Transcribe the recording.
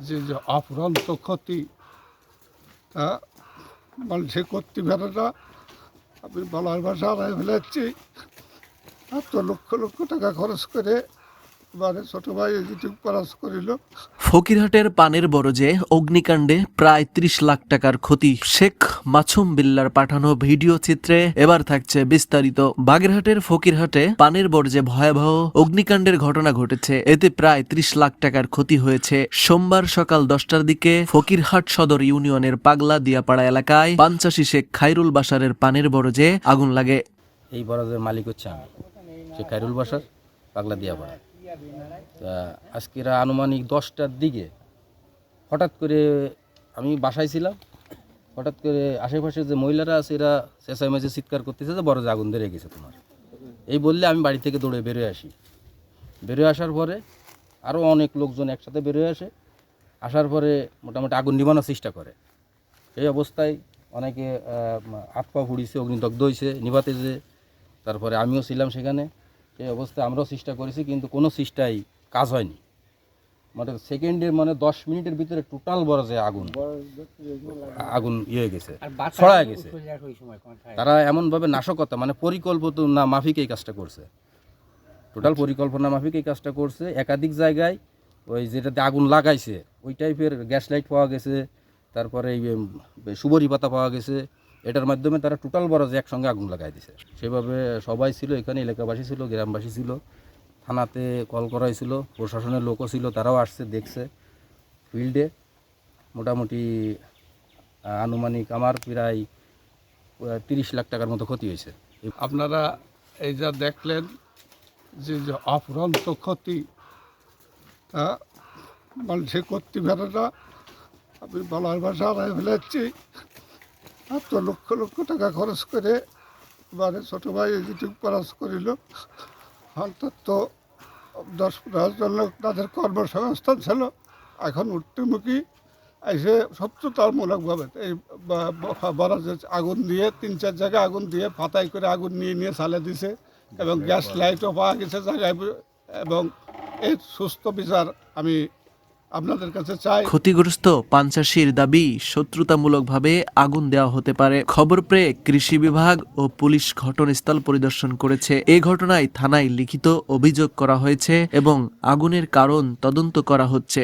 যে যে অফুরন্ত ক্ষতি তা মানুষে করতে পারে না। আমি বলার ভাষা হারাই ফেলেছি। এত লক্ষ লক্ষ টাকা খরচ করে মানে ছোট ভাই যেটুকু খরচ করিল। ফকিরহাটের পানের বরজে অগ্নিকাণ্ডে প্রায় ৩০ লাখ টাকার ক্ষতি। শেখ মাছুম বিল্লার পাঠানো ভিডিও চিত্রে এবার থাকছে বিস্তারিত। বাগেরহাটের ফকিরহাটে পানের বরজে ভয়াবহ অগ্নিকাণ্ডের ঘটনা ঘটেছে। এতে প্রায় ৩০ লাখ টাকার ক্ষতি হয়েছে। সোমবার সকাল 10টার দিকে ফকিরহাট সদর ইউনিয়নের পাগলা দিয়াপাড়া এলাকায় 85 শেখ খাইরুল বাশারের পানের বরজে আগুন লাগে। এই বরাজের মালিক হচ্ছে আমি, সে খাইরুল বাসার পাগলা দিয়াপাড়া। তা আজকের আনুমানিক 10টার দিকে হঠাৎ করে আমি বাসায় ছিলাম, হঠাৎ করে আশেপাশে যে মহিলারা আছে এরা চেঁচামেচি চিৎকার করতেছে যে বরজে আগুন ধরে গেছে তোমার। এই বললে আমি বাড়ি থেকে দৌড়ে বেরোয় আসি। বেরোয় আসার পরে আরও অনেক লোকজন একসাথে বেরোয় আসে। আসার পরে মোটামুটি আগুন নিভানোর চেষ্টা করে। এই অবস্থায় অনেকে হাত পা পুড়িছে, অগ্নিদগ্ধ হয়েছে নিভাতে যে। তারপরে আমিও ছিলাম সেখানে। সেই অবস্থায় আমরাও চেষ্টা করেছি, কিন্তু কোনো চেষ্টাই কাজ হয়নি। মানে সেকেন্ডে 10 মিনিটের ভিতরে টোটাল বরজে আগুন হয়ে গেছে, ছড়ায় গেছে। তারা এমনভাবে নাশকতা পরিকল্পিত না মাফিক এই কাজটা করছে, টোটাল পরিকল্পনা মাফিক এই কাজটা করছে। একাধিক জায়গায় ওই যেটাতে আগুন লাগাইছে ওই টাইপের গ্যাস লাইট পাওয়া গেছে, তারপরে এই সুবরি পাতা পাওয়া গেছে। এটার মাধ্যমে তারা টোটাল বরজে একসঙ্গে আগুন লাগাই দিছে। সেভাবে সবাই ছিল এখানে, এলাকাবাসী ছিল, গ্রামবাসী ছিল, থানাতে কল করা হয়েছিল, প্রশাসনের লোকও ছিল, তারাও আসছে দেখছে ফিল্ডে। মোটামুটি আনুমানিক আমার প্রায় 30 লাখ টাকার মতো ক্ষতি হয়েছে। আপনারা এই যা দেখলেন যে যে অফুরন্ত ক্ষতি তা মানুষে করতে পারে না। আমি বলার ভাষা হারাই ফেলেছি। এত লক্ষ লক্ষ টাকা খরচ করে মানে ছোটো ভাই যেটুকু খরচ করিল। অন্তত 10-15 জন লোক তাদের কর্মসংস্থান ছিল, এখন উঠতেমুখী এসে সত্যতামূলকভাবে এই বরাজে আগুন দিয়ে 3-4 জায়গায় আগুন দিয়ে পাতাই করে আগুন নিয়ে চালে দিছে এবং গ্যাস লাইটও পাওয়া গেছে জায়গায়। এবং এর সুস্থ বিচার আমি আপনাদের কাছে চাই। ক্ষতিগ্রস্ত পাঞ্চাশির দাবি শত্রুতামূলকভাবে আগুন দেওয়া হতে পারে। খবর পেয়ে কৃষি বিভাগ ও পুলিশ ঘটনাস্থল পরিদর্শন করেছে। এই ঘটনায় থানায় লিখিত অভিযোগ করা হয়েছে এবং আগুনের কারণ তদন্ত করা হচ্ছে।